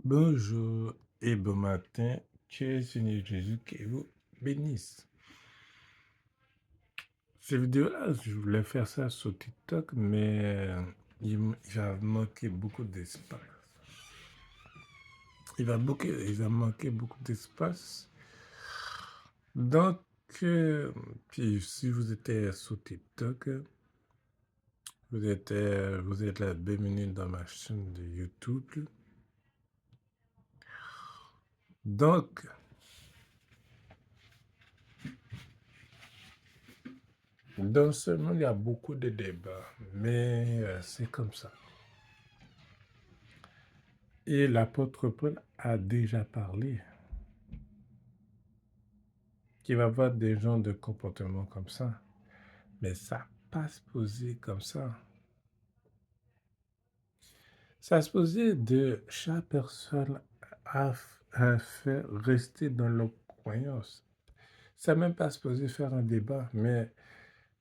Bonjour et bon matin, que le Seigneur Jésus qui vous bénisse. Cette vidéo-là, je voulais faire ça sur TikTok, mais il va manquer beaucoup d'espace. Il va manquer beaucoup d'espace. Donc, puis si vous êtes sur TikTok, vous êtes la bienvenue dans ma chaîne de YouTube. Donc, dans ce monde, il y a beaucoup de débats, mais c'est comme ça. Et l'apôtre Paul a déjà parlé qu'il va y avoir des gens de comportement comme ça, mais ça pas se poser comme ça. Ça se poser de chaque personne à faire rester dans leur croyance. Ça même pas se poser faire un débat, mais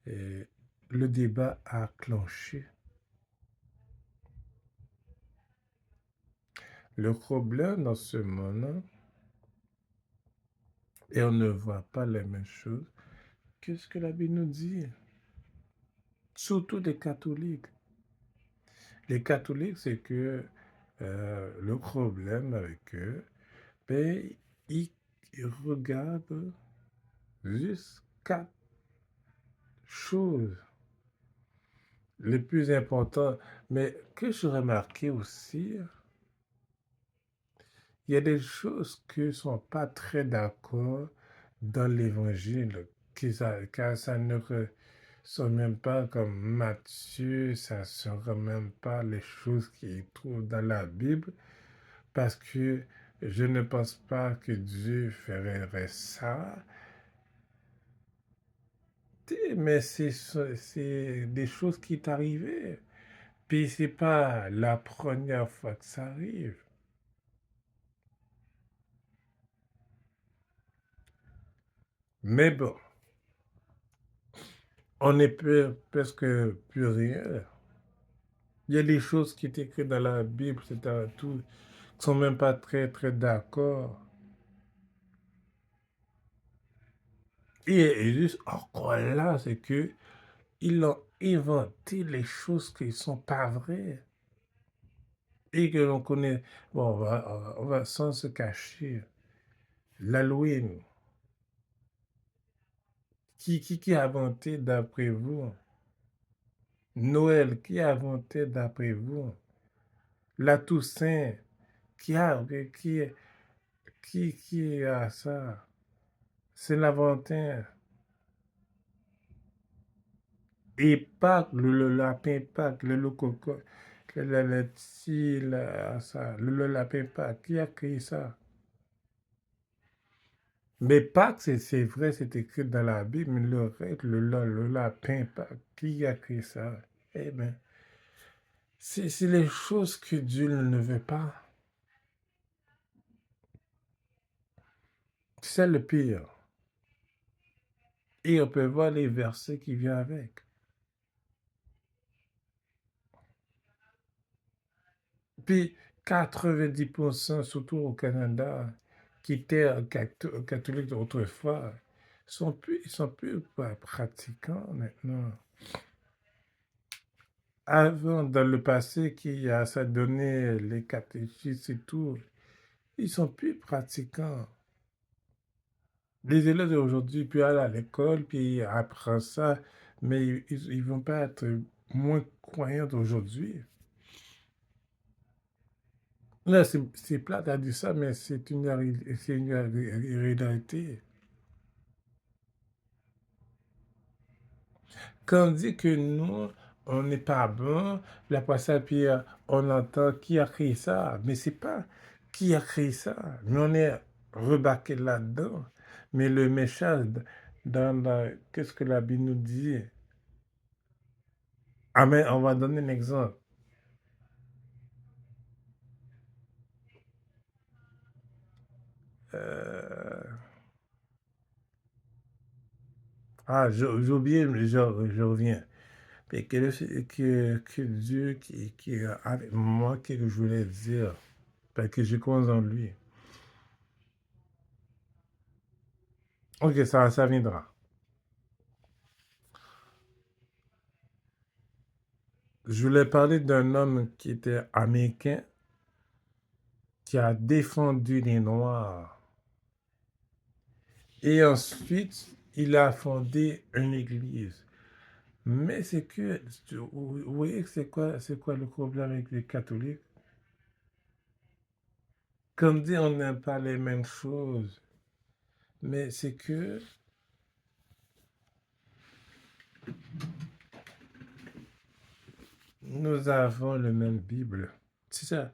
euh, le débat a clenché. Le problème dans ce monde, et on ne voit pas les mêmes choses, que ce que la Bible nous dit, surtout les catholiques. Les catholiques, c'est que le problème avec eux, ben, ils regardent juste quatre choses les plus importantes. Mais que je remarquais aussi, il y a des choses qui ne sont pas très d'accord dans l'évangile, car ça ne sont même pas comme Matthieu, ça ne sera même pas les choses qu'il trouve dans la Bible. Parce que je ne pense pas que Dieu ferait ça. Mais c'est des choses qui t'arrivaient. Puis c'est pas la première fois que ça arrive. Mais bon, on n'est presque plus rien. Il y a des choses qui sont écrites dans la Bible, c'est tout, qui sont même pas très très d'accord. Et juste encore là, c'est que ils ont inventé les choses qui ne sont pas vraies. Et que l'on connaît, bon, on va sans se cacher, l'Halloween, qui a inventé d'après vous? Noël, qui a inventé d'après vous? La Toussaint, qui a, qui, qui a ça? C'est l'Aventin. Et Pâques, le lapin Pâques, le coco, le petit, ça, le lapin Pâques, qui a créé ça? Mais Pâques, c'est vrai, c'est écrit dans la Bible, mais le reste, le lapin Pâques, qui a créé ça? Eh bien, c'est les choses que Dieu ne veut pas. C'est le pire. Et on peut voir les versets qui viennent avec. Puis 90%, surtout au Canada, qui étaient catholiques autrefois, ils sont plus pratiquants maintenant. Avant, dans le passé, qui a ça donné les catéchistes et tout, ils sont plus pratiquants. Les élèves d'aujourd'hui, puis aller à l'école, puis ils apprennent ça, mais ils vont pas être moins croyants d'aujourd'hui. Là, c'est plate à dire ça, mais c'est une réalité. Quand on dit que nous, on n'est pas bon, la après ça, puis on entend qui a créé ça. Mais c'est pas qui a créé ça. Mais on est rebarqué là-dedans. Mais le méchant, qu'est-ce que la Bible nous dit? Ah, mais on va donner un exemple. Euh, Ah, j'ai oublié, mais je reviens. Et que Dieu qui est avec moi, que je voulais dire. parce que je crois en lui. Ok, ça viendra. Je voulais parler d'un homme qui était américain, qui a défendu les Noirs. Et ensuite, il a fondé une église. Mais c'est que, vous voyez que c'est quoi le problème avec les catholiques? Comme dit, on n'aime pas les mêmes choses. Mais c'est que nous avons la même Bible. C'est ça.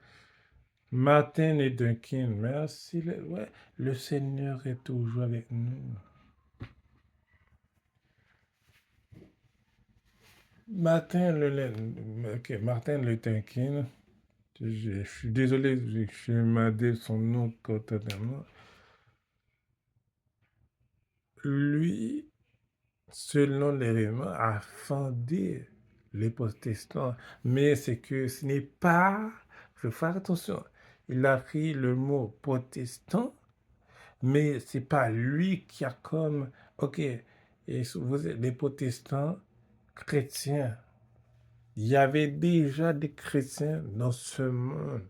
Martin Luther King, merci. Ouais, le Seigneur est toujours avec nous. Martin Luther King, je suis désolé, je suis demandé son nom totalement. Lui, selon les éléments, a fondé les protestants. Mais c'est que ce n'est pas, il faut faire attention, il a pris le mot protestant, mais c'est pas lui qui a comme, ok, et vous êtes les protestants chrétiens. Il y avait déjà des chrétiens dans ce monde.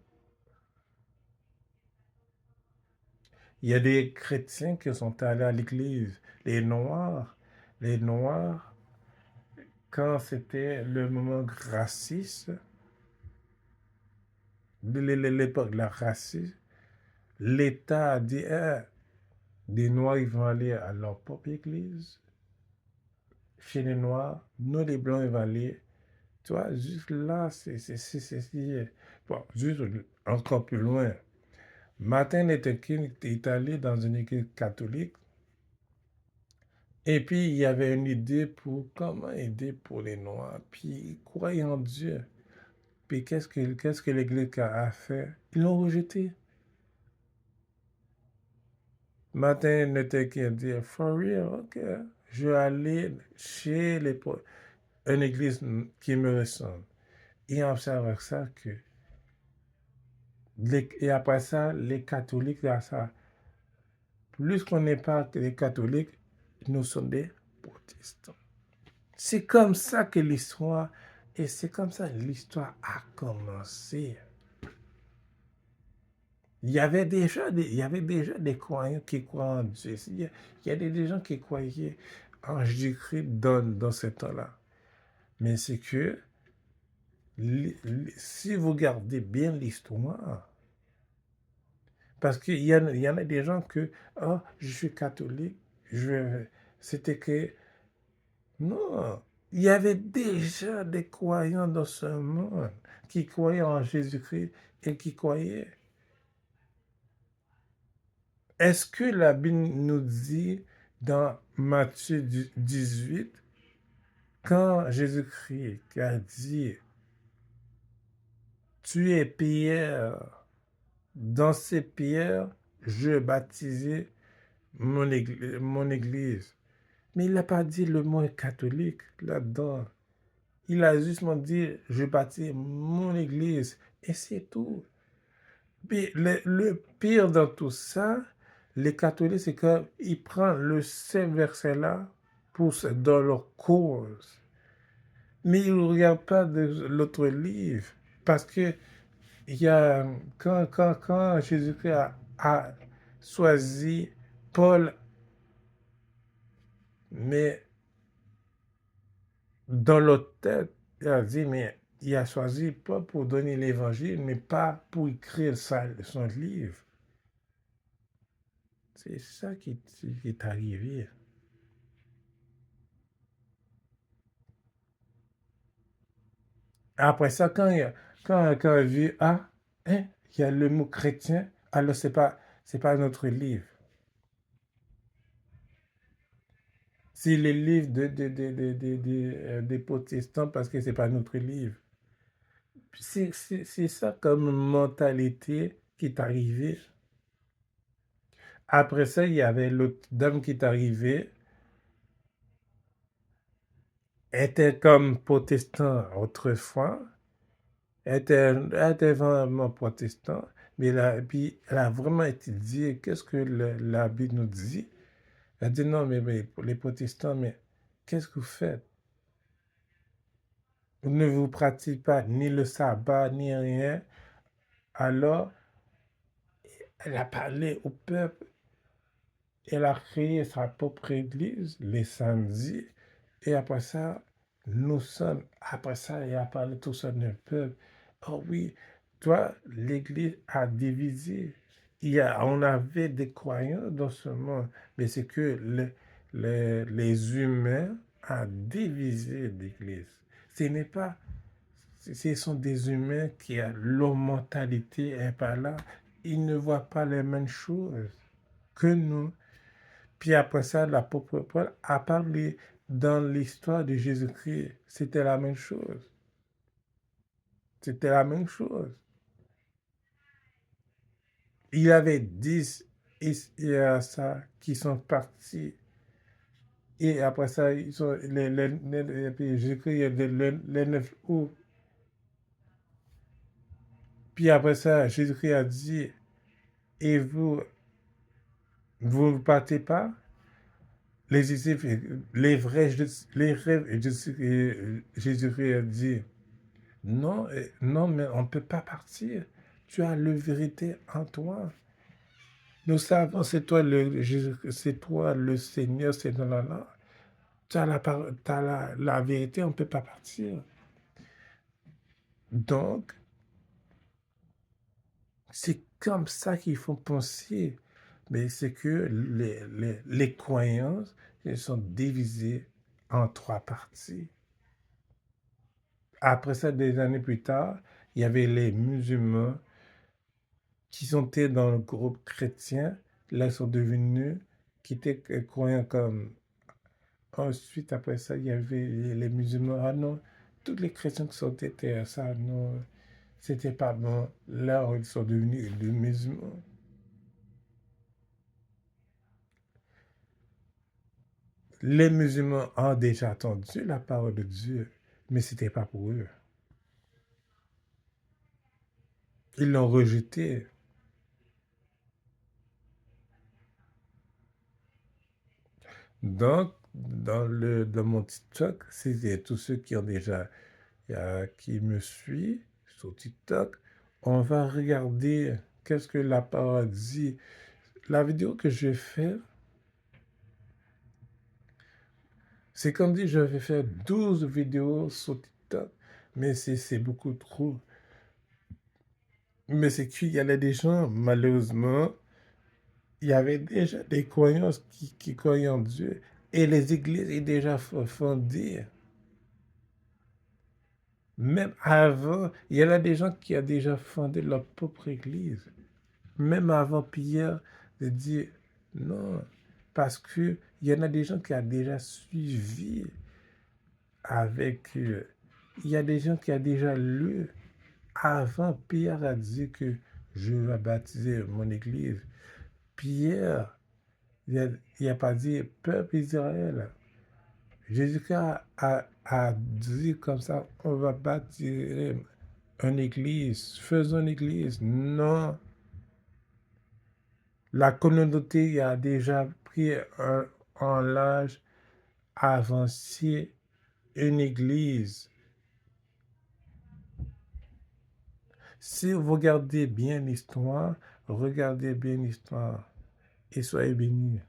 Il y a des chrétiens qui sont allés à l'église. Les Noirs, quand c'était le moment raciste, de l'époque de la racisme, l'État a dit, ah, les Noirs, ils vont aller à leur propre église. Chez les Noirs, nous, les Blancs, ils vont aller. Tu vois, juste là, bon, juste encore plus loin. Martin Luther King est allé dans une église catholique. Et puis, il y avait une idée pour comment aider pour les Noirs. Puis, il croyait en Dieu. Puis, qu'est-ce que l'Église a fait? Ils l'ont rejeté. Martin Luther King dit, for real, ok. Je vais aller chez une église qui me ressemble. Et on observe ça que, et après ça, les catholiques, là, ça, plus qu'on n'est pas les catholiques, nous sommes des protestants. C'est comme ça que l'histoire, et c'est comme ça que l'histoire a commencé. Il y avait déjà des croyants qui croient en Dieu. Il y a des gens qui croyaient en Jésus-Christ dans ce temps-là. Mais c'est que si vous regardez bien l'histoire, parce il y en a des gens que, oh, je suis catholique, c'était que, non, il y avait déjà des croyants dans ce monde qui croyaient en Jésus-Christ et qui croyaient. Est-ce que la Bible nous dit dans Matthieu 18, quand Jésus-Christ a dit, tu es Pierre, dans ces pierres, je baptisais mon église. Mais il n'a pas dit le mot catholique là-dedans. Il a justement dit, je bâtis mon église. Et c'est tout. Puis le pire dans tout ça, les catholiques, c'est qu'ils prennent ces versets-là dans leur cause. Mais ils ne regardent pas l'autre livre. Parce que il y a, quand Jésus-Christ a choisi Paul, mais dans leur tête, il a dit, mais il a choisi pas pour donner l'évangile, mais pas pour écrire son livre. C'est ça qui est arrivé. Après ça, quand il a vu, ah, hein, il y a le mot chrétien, alors c'est pas notre livre. C'est le livre des protestants parce que c'est pas notre livre. C'est ça comme mentalité qui est arrivée. Après ça, il y avait l'autre dame qui est arrivée, était comme protestant autrefois, était vraiment protestant, Mais puis elle a vraiment étudié qu'est-ce que la Bible nous dit. Elle dit non, mais pour les protestants, mais qu'est-ce que vous faites? Vous ne vous pratiquez pas ni le sabbat, ni rien. Alors, elle a parlé au peuple. Elle a créé sa propre église les samedis. Et après ça, après ça, elle a parlé tout ça d'un peuple. Oh oui, toi, l'église a divisé. On avait des croyants dans ce monde, mais c'est que les humains ont divisé l'église. Ce n'est pas, ce sont des humains qui ont leur mentalité est pas là. Ils ne voient pas les mêmes choses que nous. Puis après ça, l'apôtre Paul a parlé dans l'histoire de Jésus-Christ. C'était la même chose. C'était la même chose. Il y avait 10 ça, qui sont partis. Et après ça, ils sont, Jésus-Christ, les 9 août. Puis après ça, Jésus-Christ a dit, et vous ne partez pas? Les disciples, les rêves, Jésus-Christ a dit, non, non, mais on ne peut pas partir. Tu as la vérité en toi. Nous savons, c'est toi le Seigneur, c'est dans la. Tu as la vérité, on ne peut pas partir. Donc, c'est comme ça qu'il faut penser. Mais c'est que les croyances, elles sont divisées en trois parties. Après ça, des années plus tard, il y avait les musulmans qui sont dans le groupe chrétien. Là, ils sont devenus, qui étaient croyants comme. Ensuite, après ça, il y avait les musulmans. Ah non, tous les chrétiens qui sont étaient ça, non, c'était pas bon. Là, ils sont devenus des musulmans. Les musulmans ont déjà entendu la parole de Dieu, mais c'était pas pour eux. Ils l'ont rejeté. Donc, dans mon TikTok, c'est tous ceux qui ont déjà, qui me suivent sur TikTok, on va regarder qu'est-ce que la parole dit. La vidéo que je vais faire, c'est comme dit, je vais faire 12 vidéos sur TikTok, mais c'est beaucoup trop. Mais c'est qu'il y avait des gens, malheureusement, il y avait déjà des croyances qui croyaient en Dieu. Et les églises étaient déjà fondées. Même avant, il y en a des gens qui ont déjà fondé leur propre église. Même avant Pierre de dire non. Parce qu'il y en a des gens qui ont déjà suivi avec. Il y a des gens qui ont déjà lu. Avant, Pierre a dit que je vais baptiser mon église. Pierre, il a pas dit peuple Israël. Jésus-Christ a dit comme ça, on va bâtir une église, faisons une église. Non, la communauté a déjà pris en l'âge avancé une église. Si vous regardez bien l'histoire et soyez bénis.